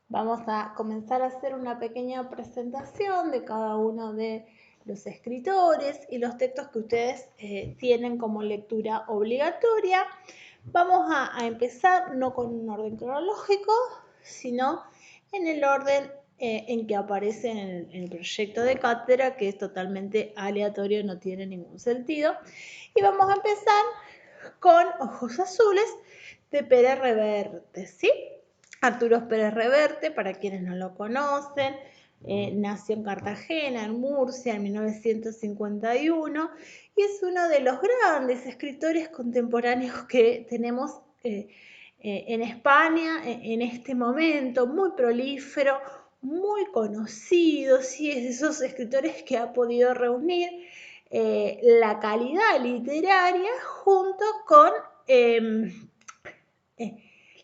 Vamos a comenzar a hacer una pequeña presentación de cada uno de los escritores y los textos que ustedes tienen como lectura obligatoria. Vamos a empezar no con un orden cronológico, sino en el orden en que aparece en el proyecto de cátedra, que es totalmente aleatorio, no tiene ningún sentido. Y vamos a empezar con Ojos Azules de Pérez Reverte, ¿sí? Arturo Pérez Reverte, para quienes no lo conocen, nació en Cartagena, en Murcia, en 1951, y es uno de los grandes escritores contemporáneos que tenemos en España en este momento, muy prolífero, muy conocido, ¿sí? Es de esos escritores que ha podido reunir la calidad literaria junto con eh,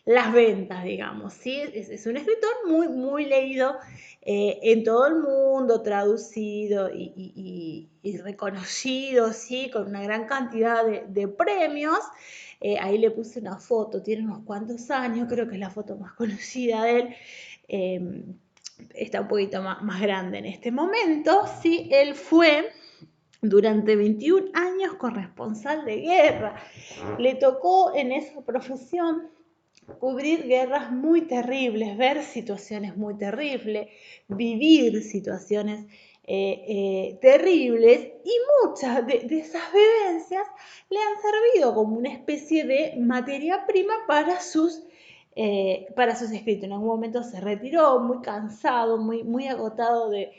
las ventas, digamos, ¿sí? Es un escritor muy leído en todo el mundo, traducido y reconocido, ¿sí? Con una gran cantidad de premios. Ahí le puse una foto, tiene unos cuantos años, creo que es la foto más conocida de él. Eh, Está un poquito más grande en este momento, ¿sí? Él fue durante 21 años corresponsal de guerra. Le tocó en esa profesión cubrir guerras muy terribles, ver situaciones muy terribles, vivir situaciones terribles, y muchas de esas vivencias le han servido como una especie de materia prima para sus escritos. En algún momento se retiró muy cansado, muy agotado de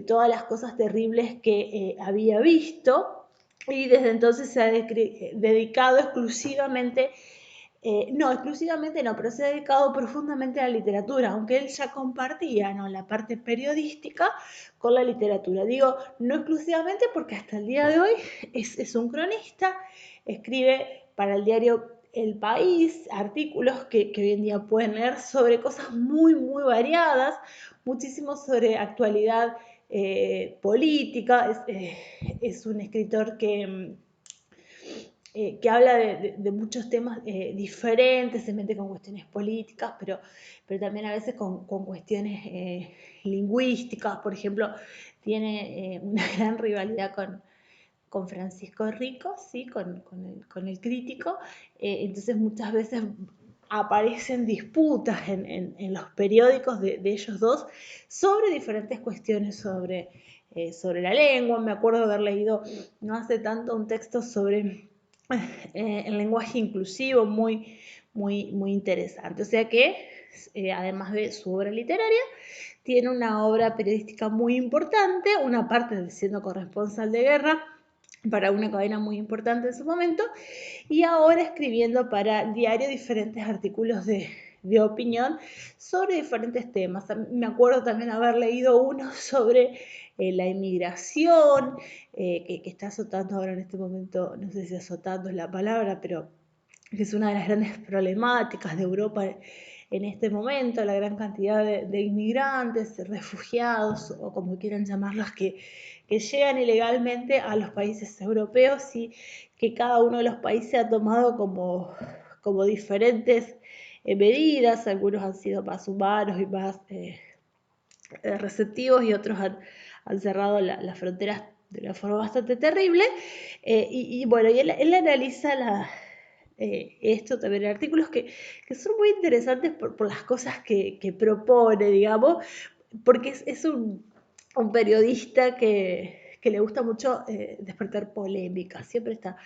todas las cosas terribles que había visto, y desde entonces se ha dedicado exclusivamente no, exclusivamente no, pero se ha dedicado profundamente a la literatura, aunque él ya compartía, ¿no?, la parte periodística con la literatura. Digo, no exclusivamente porque hasta el día de hoy es un cronista, escribe para el diario El País artículos que hoy en día pueden leer sobre cosas muy variadas, muchísimo sobre actualidad política. Es un escritor que habla de muchos temas diferentes, se mete con cuestiones políticas, pero también a veces con cuestiones lingüísticas. Por ejemplo, tiene una gran rivalidad con Francisco Rico, ¿sí? Con el crítico. Entonces muchas veces aparecen disputas en los periódicos de ellos dos sobre diferentes cuestiones sobre la lengua. Me acuerdo haber leído no hace tanto un texto sobre el lenguaje inclusivo muy interesante. O sea que, además de su obra literaria, tiene una obra periodística muy importante, una parte de siendo corresponsal de guerra para una cadena muy importante en su momento, y ahora escribiendo para diario diferentes artículos de opinión sobre diferentes temas. Me acuerdo también haber leído uno sobre la inmigración, que está azotando ahora en este momento, no sé si azotando es la palabra, pero que es una de las grandes problemáticas de Europa en este momento, la gran cantidad de inmigrantes, refugiados o como quieran llamarlos, que llegan ilegalmente a los países europeos, y que cada uno de los países ha tomado como diferentes medidas. Algunos han sido más humanos y más receptivos, y otros han cerrado las fronteras de una forma bastante terrible. Bueno, y él analiza esto también en artículos que son muy interesantes por las cosas que propone, digamos, porque es un periodista que le gusta mucho despertar polémica, siempre está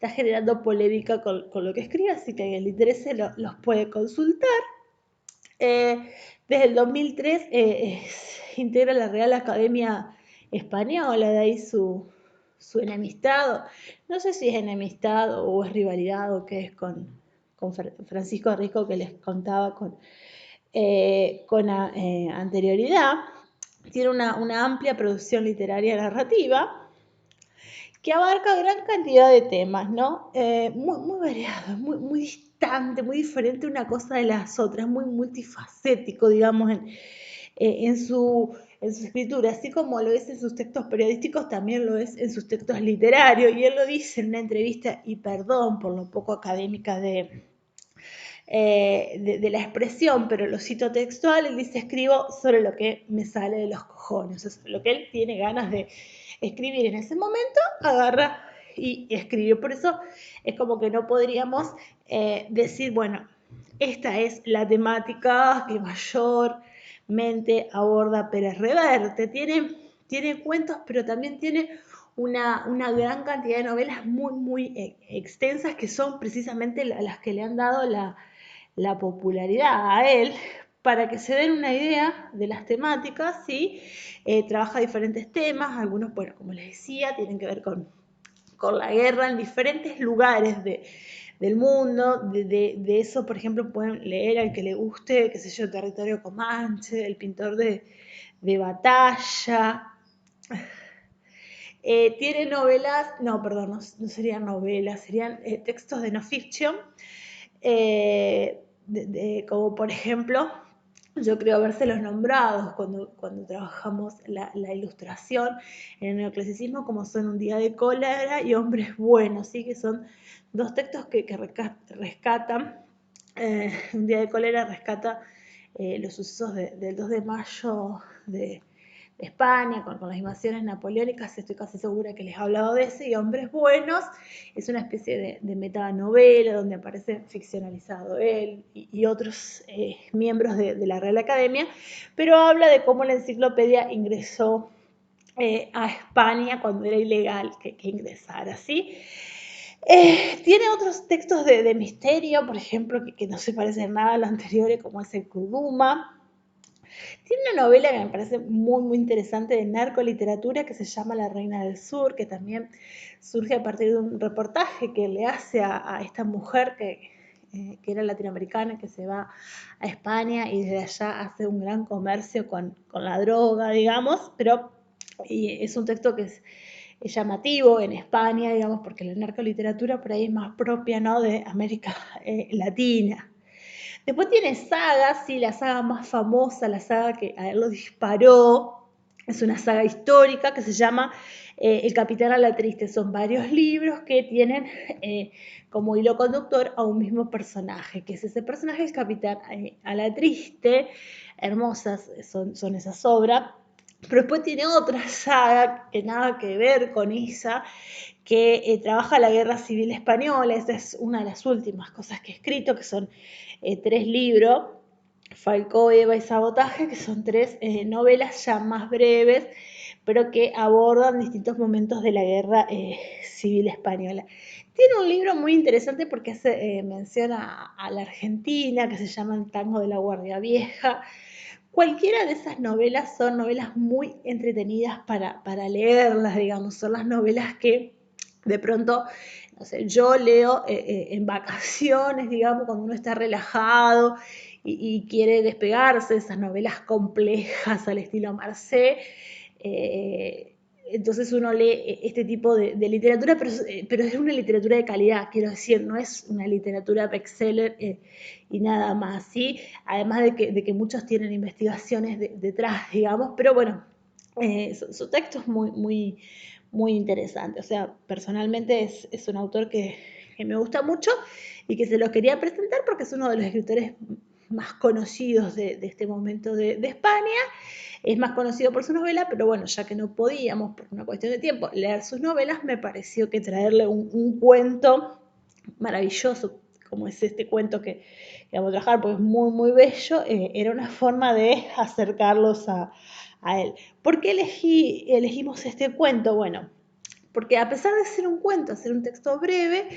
generando polémica con lo que escribe, así que a quien le interese los puede consultar. Desde el 2003 integra la Real Academia Española, de ahí su enemistad. No sé si es enemistad o es rivalidad o qué es con Francisco Rico, que les contaba con anterioridad. Tiene una amplia producción literaria narrativa que abarca gran cantidad de temas, ¿no? Muy variados, muy distante, muy diferente una cosa de las otras, muy multifacético, digamos, en su escritura, así como lo es en sus textos periodísticos, también lo es en sus textos literarios. Y él lo dice en una entrevista, y perdón por lo poco académica de la expresión, pero lo cito textual. Él dice: escribo sobre lo que me sale de los cojones, o sea, lo que él tiene ganas de escribir en ese momento, agarra y escribe. Por eso es como que no podríamos decir, bueno, esta es la temática que mayormente aborda Pérez Reverte. Tiene cuentos, pero también tiene una gran cantidad de novelas muy extensas, que son precisamente las que le han dado la popularidad a él. Para que se den una idea de las temáticas, ¿sí? Trabaja diferentes temas, algunos, bueno, como les decía, tienen que ver con la guerra en diferentes lugares del mundo. De eso, por ejemplo, pueden leer, al que le guste, qué sé yo, Territorio Comanche, El pintor de batalla. Tiene novelas, no, perdón, no serían novelas, serían textos de no fiction, como por ejemplo, yo creo habérselos nombrados cuando trabajamos la ilustración en el neoclasicismo, como son Un día de cólera y Hombres buenos, ¿sí? Que son dos textos que rescatan. Un día de cólera rescata los sucesos del 2 de mayo de España, con las invasiones napoleónicas. Estoy casi segura que les he hablado de ese. Y Hombres buenos es una especie de metanovela donde aparece ficcionalizado él y otros miembros de la Real Academia, pero habla de cómo la enciclopedia ingresó a España cuando era ilegal que ingresara, ¿sí? Tiene otros textos de misterio, por ejemplo, que no se parecen nada a los anteriores, como es el Kuduma. Tiene una novela que me parece muy interesante de narcoliteratura, que se llama La Reina del Sur, que también surge a partir de un reportaje que le hace a esta mujer que era latinoamericana, que se va a España y desde allá hace un gran comercio con la droga, digamos, pero es un texto que es llamativo en España, digamos, porque la narcoliteratura por ahí es más propia, ¿no?, de América Latina. Después tiene sagas, sí, la saga más famosa, la saga que a él lo disparó, es una saga histórica que se llama El Capitán Alatriste. Son varios libros que tienen como hilo conductor a un mismo personaje, que es ese personaje, el Capitán Alatriste. Hermosas son esas obras. Pero después tiene otra saga que nada que ver con esa, que trabaja la Guerra Civil Española. Esa es una de las últimas cosas que he escrito, que son 3 libros, Falcó, Eva y Sabotaje, que son 3 novelas ya más breves, pero que abordan distintos momentos de la Guerra Civil Española. Tiene un libro muy interesante porque hace mención a la Argentina, que se llama El Tango de la Guardia Vieja. Cualquiera de esas novelas son novelas muy entretenidas para leerlas, digamos. Son las novelas que de pronto, no sé, yo leo en vacaciones, digamos, cuando uno está relajado y quiere despegarse de esas novelas complejas al estilo Marcé. Entonces uno lee este tipo de literatura, pero es una literatura de calidad, quiero decir, no es una literatura bestseller y nada más, ¿sí? Además de que muchos tienen investigaciones detrás, digamos, pero bueno, su texto es muy interesante. O sea, personalmente es un autor que me gusta mucho y que se los quería presentar porque es uno de los escritores más conocidos de este momento de España. Es más conocido por su novela, pero bueno, ya que no podíamos, por una cuestión de tiempo, leer sus novelas, me pareció que traerle un cuento maravilloso, como es este cuento que vamos a trabajar, porque es muy bello, era una forma de acercarlos a él. ¿Por qué elegimos este cuento? Bueno, porque a pesar de ser un cuento, ser un texto breve,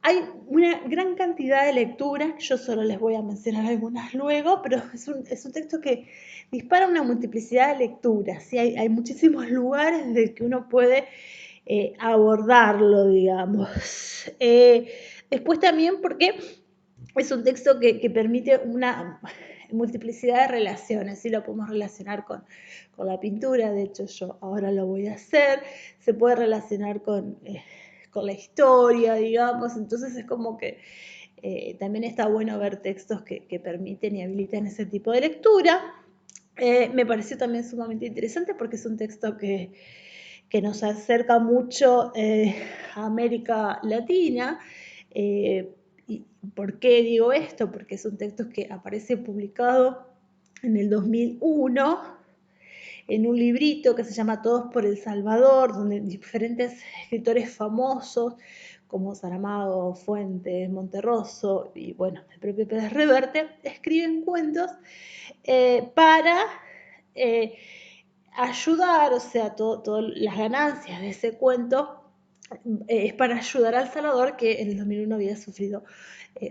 hay una gran cantidad de lecturas. Yo solo les voy a mencionar algunas luego, pero es un texto que dispara una multiplicidad de lecturas, ¿sí? Hay muchísimos lugares desde que uno puede abordarlo, digamos. Después también porque es un texto que permite una multiplicidad de relaciones, ¿sí? Lo podemos relacionar con la pintura, de hecho yo ahora lo voy a hacer, se puede relacionar con la historia, digamos. Entonces es como que también está bueno ver textos que permiten y habilitan ese tipo de lectura. Me pareció también sumamente interesante porque es un texto que nos acerca mucho a América Latina, ¿Y por qué digo esto? Porque es un texto que aparece publicado en el 2001 en un librito que se llama Todos por El Salvador, donde diferentes escritores famosos como Saramago, Fuentes, Monterroso y bueno, el propio Pérez Reverte escriben cuentos para ayudar, o sea, todas las ganancias de ese cuento es para ayudar a El Salvador, que en el 2001 había sufrido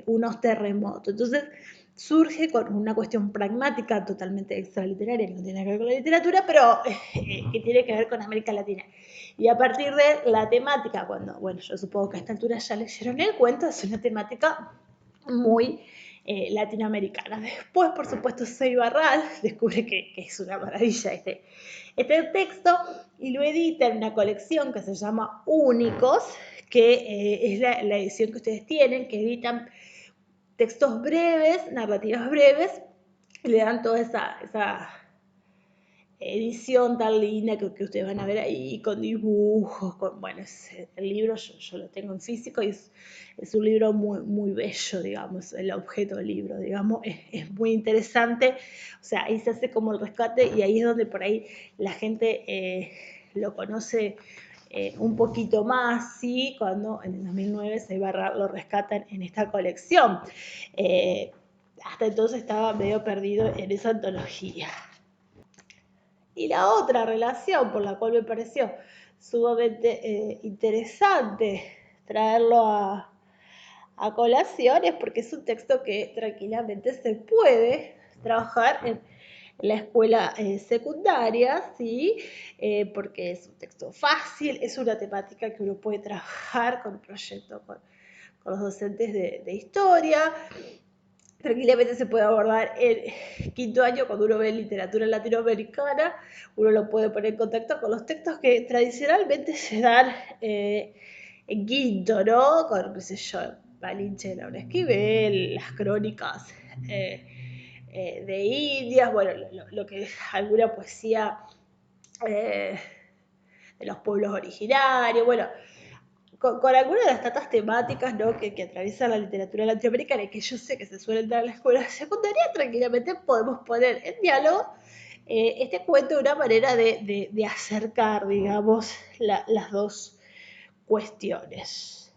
unos terremotos. Entonces surge con una cuestión pragmática totalmente extraliteraria, que no tiene que ver con la literatura, pero que tiene que ver con América Latina. Y a partir de la temática, cuando, bueno, yo supongo que a esta altura ya leyeron el cuento, es una temática muy latinoamericana. Después, por supuesto, Sey Barral descubre que es una maravilla este texto y lo edita en una colección que se llama Únicos, que es la edición que ustedes tienen, que editan textos breves, narrativas breves, y le dan toda esa edición tan linda que ustedes van a ver ahí, con dibujos, bueno, el libro yo lo tengo en físico y es un libro muy, muy bello, digamos, el objeto del libro, digamos, es muy interesante, o sea, ahí se hace como el rescate y ahí es donde por ahí la gente lo conoce un poquito más, ¿sí? Cuando en el 2009 Sey Barral lo rescatan en esta colección. Hasta entonces estaba medio perdido en esa antología. Y la otra relación por la cual me pareció sumamente interesante traerlo a colación es porque es un texto que tranquilamente se puede trabajar en la escuela secundaria, ¿sí? Porque es un texto fácil, es una temática que uno puede trabajar con un proyecto con los docentes de historia. Tranquilamente se puede abordar en quinto año cuando uno ve literatura latinoamericana, uno lo puede poner en contacto con los textos que tradicionalmente se dan en quinto, ¿no? Con, qué sé yo, Malinche de Laura Esquivel, las crónicas de Indias, bueno, lo que es alguna poesía de los pueblos originarios, bueno, con algunas de las tantas temáticas, ¿no? que atraviesan la literatura latinoamericana y que yo sé que se suelen dar en la escuela secundaria, tranquilamente podemos poner en diálogo este cuento de una manera de acercar, digamos, las dos cuestiones.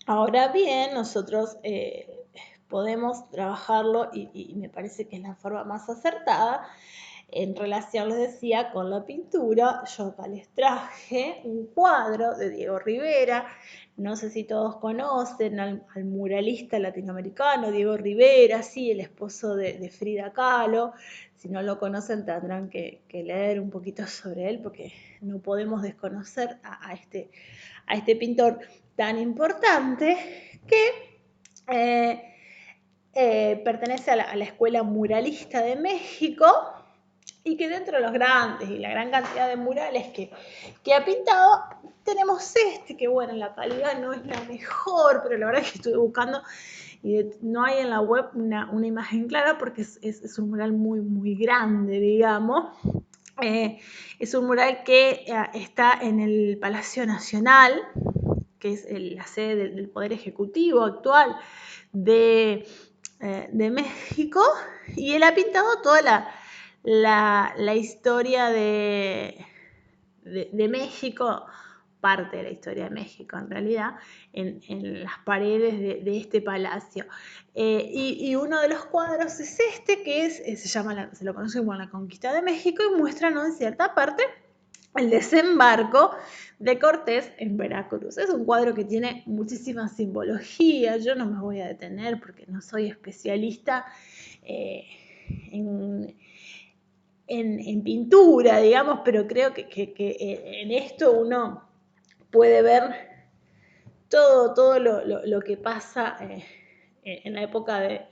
Ahora bien, nosotros podemos trabajarlo y me parece que es la forma más acertada en relación, les decía, con la pintura. Yo acá les traje un cuadro de Diego Rivera. No sé si todos conocen al muralista latinoamericano Diego Rivera, sí, el esposo de Frida Kahlo. Si no lo conocen tendrán que leer un poquito sobre él porque no podemos desconocer a este pintor tan importante que pertenece a la Escuela Muralista de México y que dentro de los grandes y la gran cantidad de murales que ha pintado, tenemos este, que bueno, la calidad no es la mejor, pero la verdad es que estuve buscando y no hay en la web una imagen clara porque es un mural muy, muy grande, digamos. Es un mural que está en el Palacio Nacional, que es la sede del Poder Ejecutivo actual de México, y él ha pintado toda la historia de México, parte de la historia de México en realidad, en las paredes de este palacio. Y uno de los cuadros es este, que se lo conoce como la Conquista de México, y muestra, ¿no?, en cierta parte el desembarco de Cortés en Veracruz. Es un cuadro que tiene muchísima simbología. Yo no me voy a detener porque no soy especialista en pintura, digamos, pero creo que en esto uno puede ver todo lo que pasa en la época de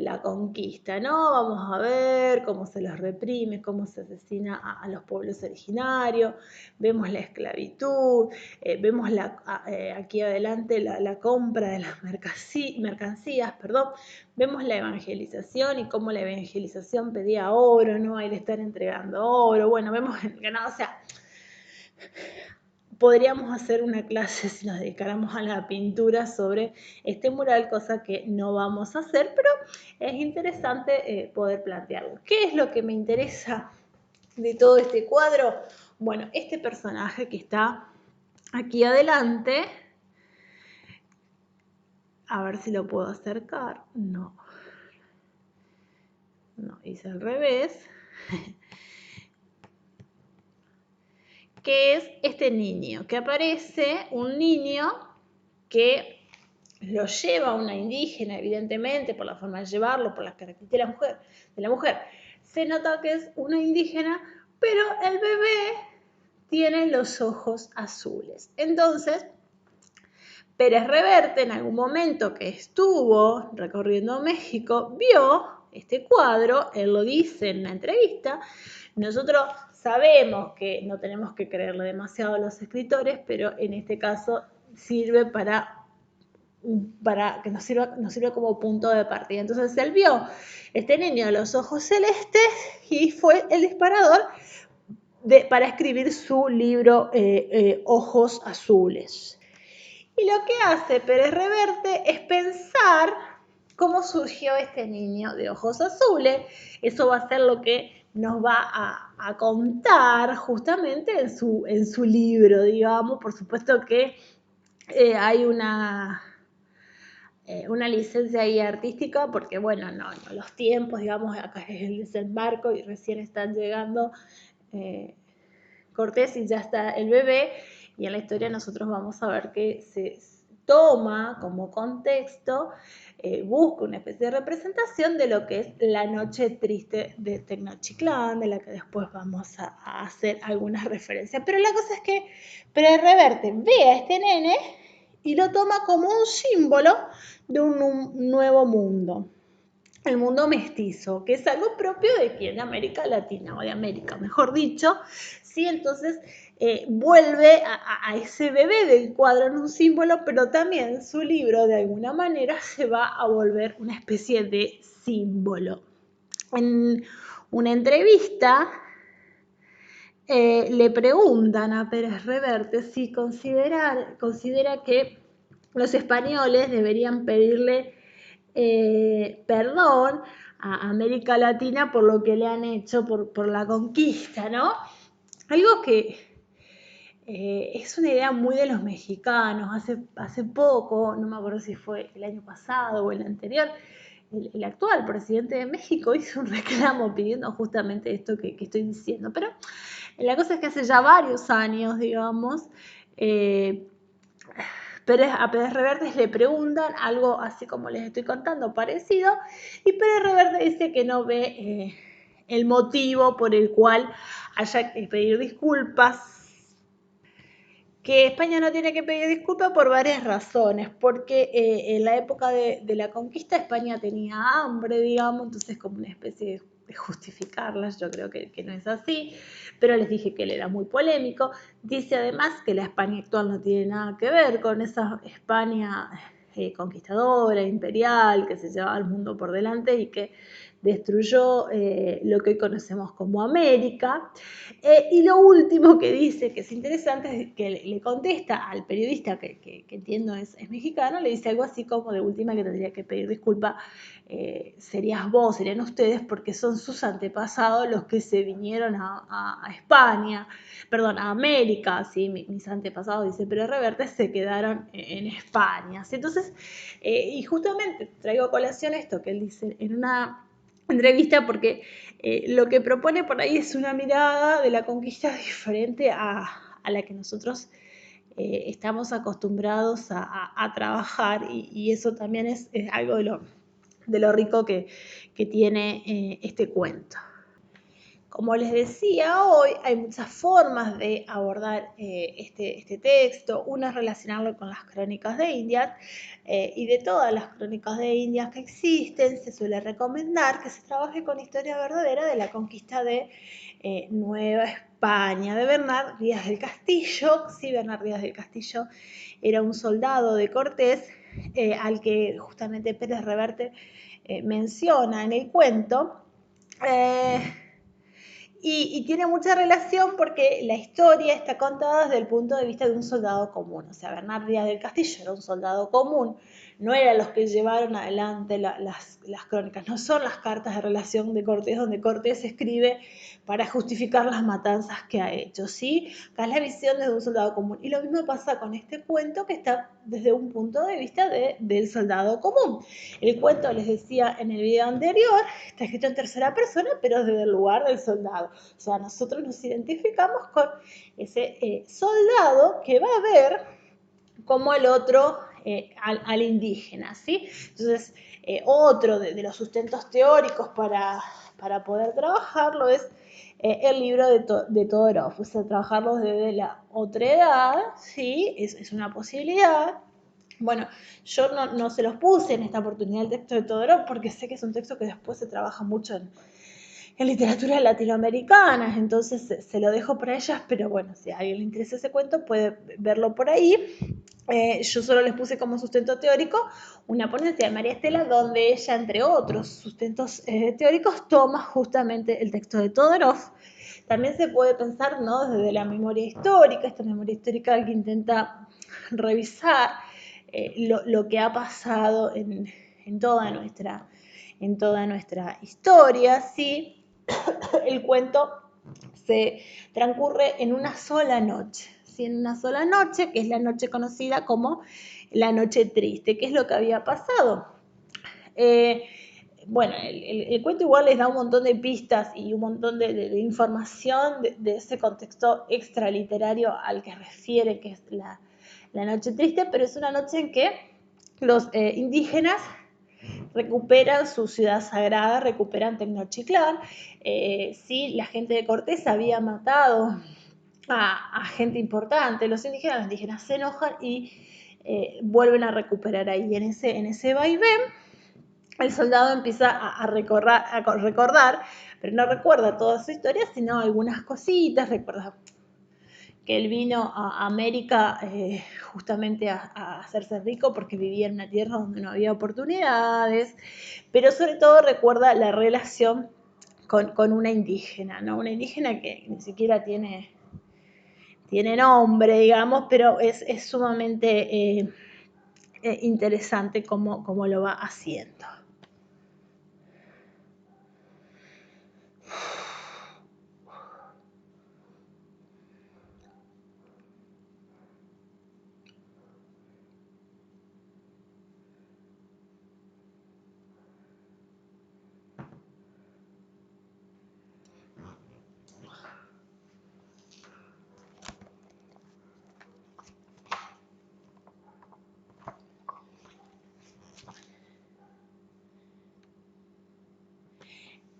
la conquista, ¿no? Vamos a ver cómo se los reprime, cómo se asesina a los pueblos originarios, vemos la esclavitud, vemos aquí adelante la compra de las mercancías, vemos la evangelización y cómo la evangelización pedía oro, ¿no? Ahí le están entregando oro, bueno, vemos el ganado, o sea, podríamos hacer una clase si nos dedicáramos a la pintura sobre este mural, cosa que no vamos a hacer, pero es interesante poder plantearlo. ¿Qué es lo que me interesa de todo este cuadro? Bueno, este personaje que está aquí adelante, a ver si lo puedo acercar, no, hice al revés, que es este niño, que aparece un niño que lo lleva una indígena, evidentemente, por la forma de llevarlo, por las características de la mujer. Se nota que es una indígena, pero el bebé tiene los ojos azules. Entonces, Pérez Reverte, en algún momento que estuvo recorriendo México, vio este cuadro, él lo dice en una entrevista. Nosotros sabemos que no tenemos que creerle demasiado a los escritores, pero en este caso sirve para que nos sirva como punto de partida. Entonces él vio este niño de los ojos celestes y fue el disparador para escribir su libro Ojos Azules. Y lo que hace Pérez Reverte es pensar cómo surgió este niño de ojos azules. Eso va a ser lo que nos va a contar justamente en su libro, digamos. Por supuesto que hay una licencia ahí artística, porque bueno, no, los tiempos, digamos, acá es el desembarco y recién están llegando Cortés y ya está el bebé, y en la historia nosotros vamos a ver que se toma como contexto, busca una especie de representación de lo que es la noche triste de Tenochtitlán, de la que después vamos a hacer algunas referencias. Pero la cosa es que Pérez Reverte ve a este nene y lo toma como un símbolo de un nuevo mundo, el mundo mestizo, que es algo propio de quién, de América Latina, o de América, mejor dicho. Sí, entonces vuelve a ese bebé del cuadro en un símbolo, pero también su libro de alguna manera se va a volver una especie de símbolo. En una entrevista le preguntan a Pérez Reverte si considera que los españoles deberían pedirle perdón a América Latina por lo que le han hecho por la conquista, ¿no? Algo que es una idea muy de los mexicanos. Hace poco, no me acuerdo si fue el año pasado o el anterior, el actual presidente de México hizo un reclamo pidiendo justamente esto que estoy diciendo. Pero la cosa es que hace ya varios años, digamos, a Pérez Reverte le preguntan algo así como les estoy contando, parecido, y Pérez Reverte dice que no ve el motivo por el cual haya que pedir disculpas, que España no tiene que pedir disculpas por varias razones, porque en la época de la conquista España tenía hambre, digamos, entonces como una especie de justificarlas, yo creo que no es así, pero les dije que él era muy polémico. Dice además que la España actual no tiene nada que ver con esa España conquistadora, imperial, que se llevaba al mundo por delante y que destruyó lo que hoy conocemos como América. Y lo último que dice, que es interesante, es que le contesta al periodista, que entiendo es mexicano, le dice algo así como: de última que tendría que pedir disculpa serían ustedes, porque son sus antepasados los que se vinieron a España, perdón, a América, ¿sí? Mis antepasados, dice Pérez Reverte, se quedaron en España, ¿sí? Entonces, y justamente traigo a colación esto que él dice en una entrevista, porque lo que propone por ahí es una mirada de la conquista diferente a la que nosotros estamos acostumbrados a trabajar, y eso también es algo de lo rico que tiene este cuento. Como les decía hoy, hay muchas formas de abordar este texto. Una es relacionarlo con las crónicas de Indias, y de todas las crónicas de Indias que existen, se suele recomendar que se trabaje con historia verdadera de la conquista de Nueva España, de Bernard Díaz del Castillo. Sí, Bernard Díaz del Castillo era un soldado de Cortés, al que justamente Pérez Reverte menciona en el cuento. Y tiene mucha relación porque la historia está contada desde el punto de vista de un soldado común. O sea, Bernard Díaz del Castillo era un soldado común, no eran los que llevaron adelante las crónicas, no son las cartas de relación de Cortés donde Cortés escribe para justificar las matanzas que ha hecho, ¿sí? Acá es la visión desde un soldado común. Y lo mismo pasa con este cuento que está desde un punto de vista del soldado común. El cuento, les decía en el video anterior, está escrito en tercera persona, pero desde el lugar del soldado. O sea, nosotros nos identificamos con ese soldado que va a ver como el otro al indígena, ¿sí? Entonces, otro de los sustentos teóricos para poder trabajarlo es el libro de Todorov, o sea, trabajarlo desde la otra edad, ¿sí? Es una posibilidad. Bueno, yo no se los puse en esta oportunidad el texto de Todorov porque sé que es un texto que después se trabaja mucho en literatura latinoamericana, entonces se lo dejo para ellas, pero bueno, si a alguien le interesa ese cuento puede verlo por ahí. Yo solo les puse como sustento teórico una ponencia de María Estela donde ella, entre otros sustentos teóricos, toma justamente el texto de Todorov. También se puede pensar, ¿no?, desde la memoria histórica, esta memoria histórica que intenta revisar lo que ha pasado en toda nuestra historia, ¿sí? El cuento se transcurre en una sola noche, ¿sí? En una sola noche, que es la noche conocida como la noche triste. ¿Qué es lo que había pasado? Bueno, el cuento igual les da un montón de pistas y un montón de información de ese contexto extraliterario al que refiere, que es la noche triste, pero es una noche en que los indígenas recuperan su ciudad sagrada, recuperan Tenochtitlán. Sí, la gente de Cortés había matado a gente importante, los indígenas se enojan y vuelven a recuperar ahí. En ese vaivén, el soldado empieza a recordar, pero no recuerda toda su historia, sino algunas cositas, recuerda que él vino a América justamente a hacerse rico porque vivía en una tierra donde no había oportunidades, pero sobre todo recuerda la relación con una indígena, ¿no? Una indígena que ni siquiera tiene nombre, digamos, pero es sumamente interesante cómo lo va haciendo.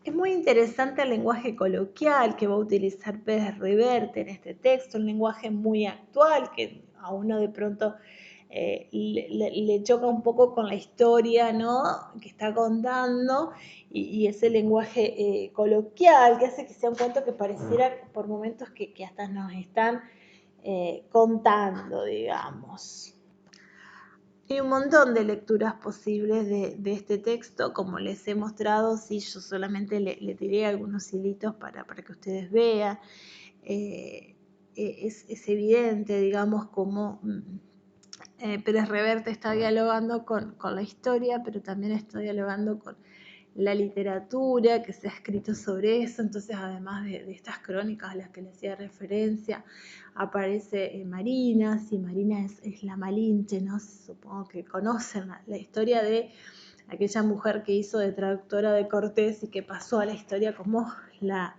Es muy interesante el lenguaje coloquial que va a utilizar Pérez Reverte en este texto, un lenguaje muy actual que a uno de pronto le choca un poco con la historia, ¿no?, que está contando, y ese lenguaje coloquial que hace que sea un cuento que pareciera por momentos que hasta nos están contando, digamos. Hay un montón de lecturas posibles de este texto, como les he mostrado. Sí, yo solamente le tiré algunos hilitos para que ustedes vean. Es evidente, digamos, cómo Pérez Reverte está dialogando con la historia, pero también está dialogando con la literatura que se ha escrito sobre eso. Entonces, además de estas crónicas a las que le hacía referencia, aparece Marina. Sí, Marina es la Malinche, ¿no? Supongo que conocen la historia de aquella mujer que hizo de traductora de Cortés y que pasó a la historia como la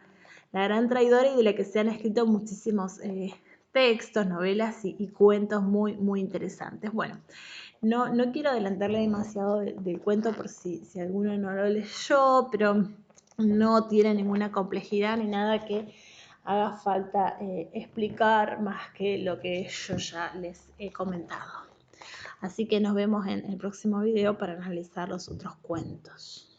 gran traidora, y de la que se han escrito muchísimos textos, novelas y cuentos muy, muy interesantes. Bueno, no quiero adelantarle demasiado del cuento por si alguno no lo leyó, pero no tiene ninguna complejidad ni nada que haga falta explicar más que lo que yo ya les he comentado. Así que nos vemos en el próximo video para analizar los otros cuentos.